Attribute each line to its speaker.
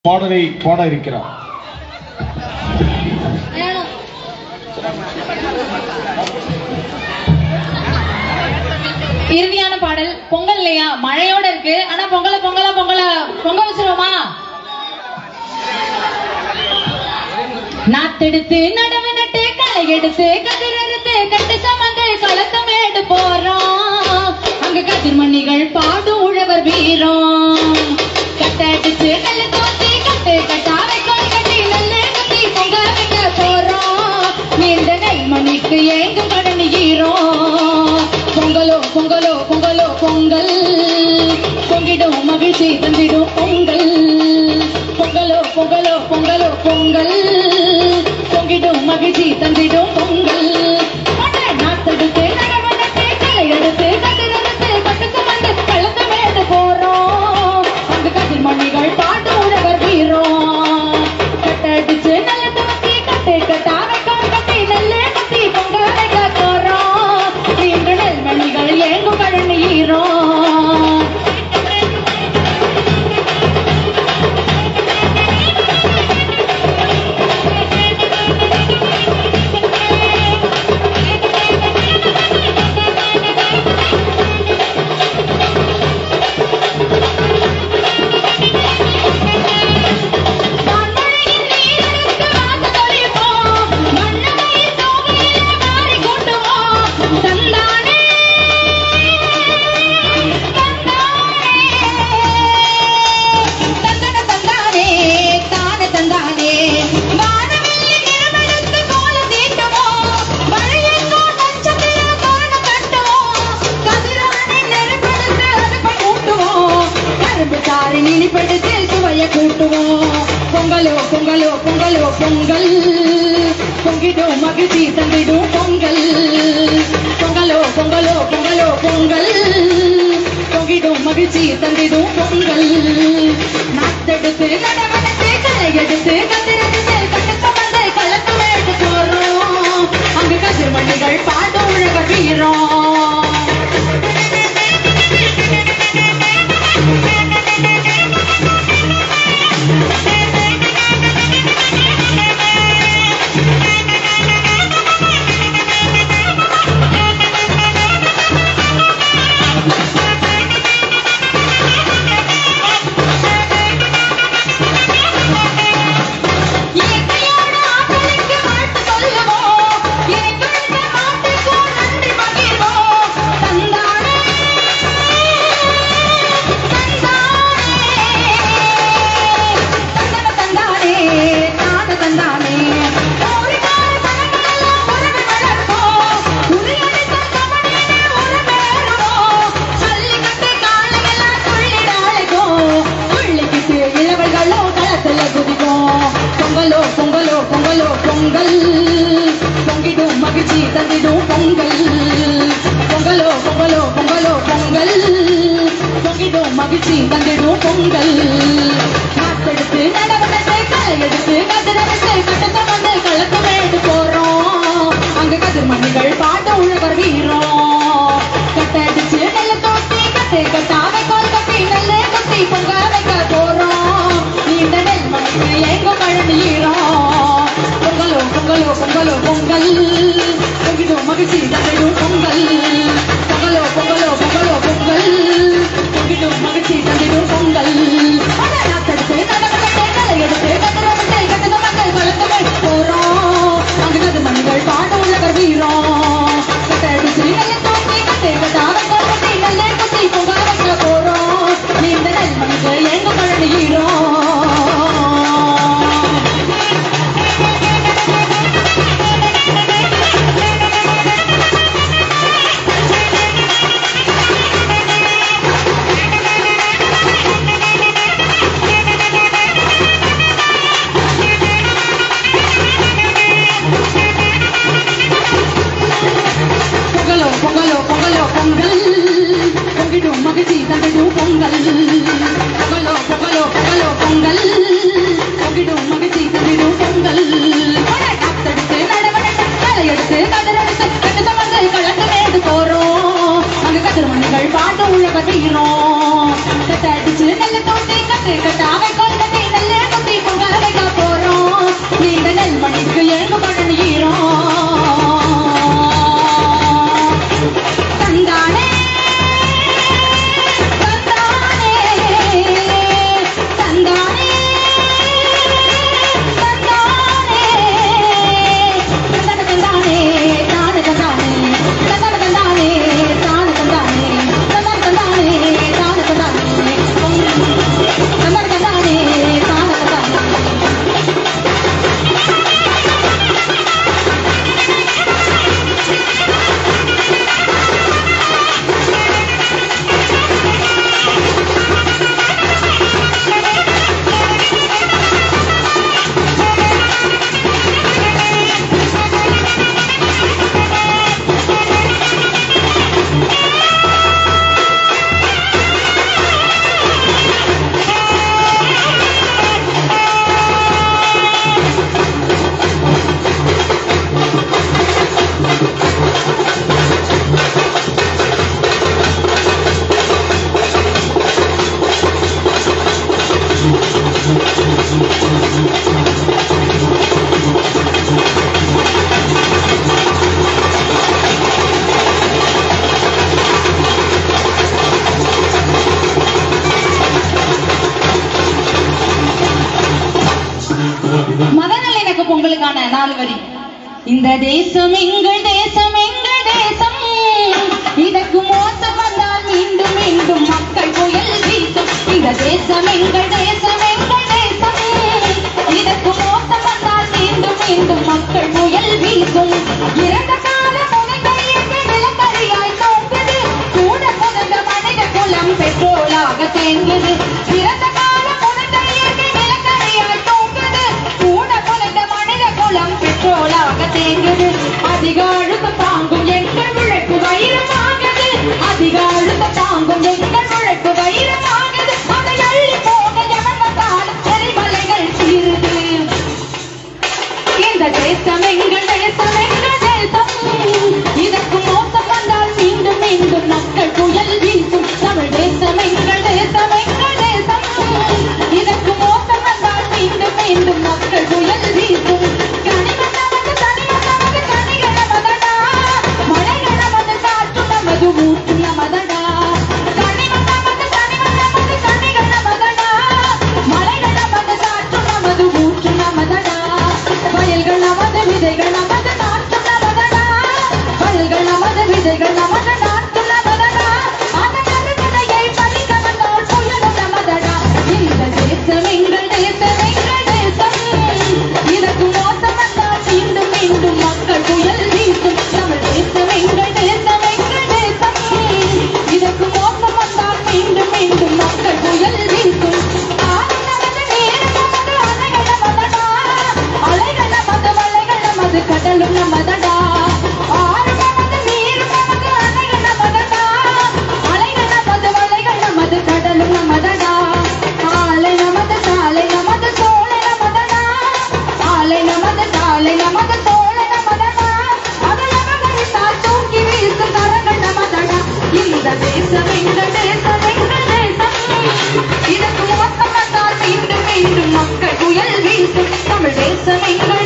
Speaker 1: பாடலை பாட இருக்கிறார்.
Speaker 2: இறுதியான பாடல் பொங்கல் இல்லையா, மழையோட இருக்கு. ஆனா பொங்கல பொங்கல பொங்கல பொங்க வச்சிருவோமா? நாத்தெடுத்து நடவு நட்டு களை எடுத்து கதிர் எடுத்து கட்டு சமந்து களத்தமேடு போறோம். அங்க கதிர்மணிகள் பாடும் உழவர் வீரம். கட்டடிச்சு நல்ல தோசி கட்டு கட்டாவை கோல் கட்டி நல்ல கட்டி பொங்க வைக்க போறோம். நீண்ட நெல்மணிக்கு ஏங்கும் கடனி ஈரோம். பொங்கலோ பொங்கலோ பொங்கலோ பொங்கல் பொங்கிடும் மகிழ்ச்சி தந்திடும் பொங்கல். பொங்கலோ பொங்கலோ பொங்கலோ பொங்கல் பொங்கிடும் மகிழ்ச்சி தந்திடும் பொங்கல். நாத்தெடுத்து நடவடிக்கை களை எடுத்து கதிரெடுத்து கட்டு சுமந்து களத்து மேடு போறோம். அங்கு கதிர் மணிகள் பாட்டு உழவர் வீரம். கட்டடிச்சு நல்ல தோசி கட்டு கட்டாவை கோல் கட்டி நல்ல கட்டி பொங்க வைக்க போறோம். நீண்ட நெல்மணிகள் ஏங்கும் கழனி ஈரோம். பொங்கலோ பொங்கலோ பொங்கலோ பொங்கல் பொங்கிடும் மகிழ்ச்சி தந்திடும் பொங்கல். பொங்கலோ பொங்கலோ பொங்கலோ பொங்கல் பொங்கிடும் மகிழ்ச்சி தந்திடும் பொங்கல். நாத்தெடுத்து நடவடிக்கை களை எடுத்து கதிரெடுத்து கட்டு சுமந்து களத்து மேடு போறோம். அங்கு கதிர்மணிகள் பாடும் உழவர் வீரம். பொங்கலோ பொங்கலோ பொங்கலோ பொங்கல் பொங்கிடும் மகிழ்ச்சி தந்திடும் பொங்கல். பொங்கலோ பொங்கலோ பொங்கலோ பொங்கல் பொங்கிடும் மகிழ்ச்சி தந்திடும் பொங்கல். நாத்தெடுத்து நடவடிக்கை களை எடுத்து கதிரெடுத்து கட்டு சுமந்து களத்து மேடு போறோம். அங்கு கதிர்மணிகள் பாட்டு உழவர் வீரம். கட்டடிச்சு நல்ல தோசி கட்டு கட்டாவை கோல் கட்டி நல்ல கட்டி பொங்க வைக்க போறோம். நீண்ட நெல்மணிக்கு ஏங்கும் கழனி ஈரோம். பொங்கலோ பொங்கலோ பொங்கலோ பொங்கல் பொங்கிடும் மகிழ்ச்சி தந்திடும் பொங்கல். பொங்கலோ பொங்கலோ பொங்கலோ பொங்கல் பொங்கிடும் மகிழ்ச்சி தந்திடும் பொங்கல். நாத்தெடுத்து நடவடிக்கை களை எடுத்து கதிரெடுத்து கட்டு சுமந்து களத்து மேடு போறோம். அங்கு கதிர்மணிகள் பாடு உழவர் வீரம். கட்டடிச்சு நல்ல தோசி கட்டு கட்டாவை கோல் கட்டி நல்ல கட்டி பொங்க வைக்க போறோம். நீண்ட நெல்மணிக்கு ஏங்கும் கழனி ஈரோம். மதநல்லிணக்க பொங்கலுக்கான 4 வரி. இந்த தேசம் எங்கள் தேசம் எங்கள் தேசம், இதற்கு மோசம் வந்தால் மீண்டும் மீண்டும் மக்கள் புயல் வீசும். இந்த தேசம் எங்கள் தேசம் எங்கள் தேசம், இதற்கு மோசம் வந்தால் மீண்டும் மீண்டும் மக்கள் புயல் வீசும். இறந்த கால முனைகையென்று நிலக்கரியாய் தோன்றுது, கூட புதந்த மனித குலம் பெட்ரோலாக தேங்குது. இறந்த கால முனைகையென்று நிலக்கரியாய் தோன்றுது, கூட புதந்த மனித குலம் பெட்ரோலாக தேங்குது. அதிக அழுத்தம் தாங்கும் எங்கள் உழைப்பு வைரமாகுது, அதிக அழுத்தம் தாங்கும் எங்கள் உழைப்பு வைரமாகுது. அதை அள்ளி போக எவன் வந்தாலும் எரிமலைகள் சீருது. இந்த தேசம் எங்கள் தேசம் எங்கள் தேசம், இதற்கு மோசம் வந்தால் மீண்டும் மீண்டும் மக்கள் புயல் வீசும். தமிழ் தேசம் எங்கள் தேசம் எங்கள் தேசம், இதற்கு மோசம் வந்தால் மீண்டும் மீண்டும் மக்கள் புயல் வீசும். கனிமம் நமது தனிமம் நமது கனிகள் நமதடா, மழைகள் நமது காற்று நமது ஊற்று நமதடா. கனிமம் நமது தனிமம் நமது கனிகள் நமதடா, மழைகள் நமது காற்று நமது ஊற்று நமதடா. வயல்கள் நமது விதைகள் நமது நாட்டு நமதடா, வயல்கள் நமது விதைகள் நமது நாட்டு நமதடா. அந்த கருவிதையை பறிக்க வந்தால் புயலும் நமதடா. இந்த தேசம் எங்கள் தேசம் எங்கள் தேசம், இதற்கு மோசம் வந்தால் மீண்டும் மீண்டும் மக்கள் புயல் வீசும். தமிழ் தேசம் எங்கள் தேசம் எங்கள் தேசம், இதற்கு மோசம் வந்தால் மீண்டும் மீண்டும் மக்கள் புயல் வீசும். ஆறு நமது நீர் நமது அலைகள் நமதடா, அலைகள் நமது வலைகள் நமது கடலும் நமதடா. ஆறு நமது நீர் நமது அலைகள் நமதடா, அலைகள் நமது வலைகள் நமது கடலும் நமதடா. ஆலை நமது சாலை நமது சோலை நமதடா, ஆலை நமது சாலை நமது சோலை நமதடா. அதை அபகரித்தால் தூக்கி வீசும் கரங்கள் நமதடா. இந்த தேசம் எங்கள் தேசம் எங்கள் தேசம், இதற்கு மோசம் வந்தால் மீண்டும் மீண்டும் மக்கள் புயல் வீசும். தமிழ் தேசம் எங்கள்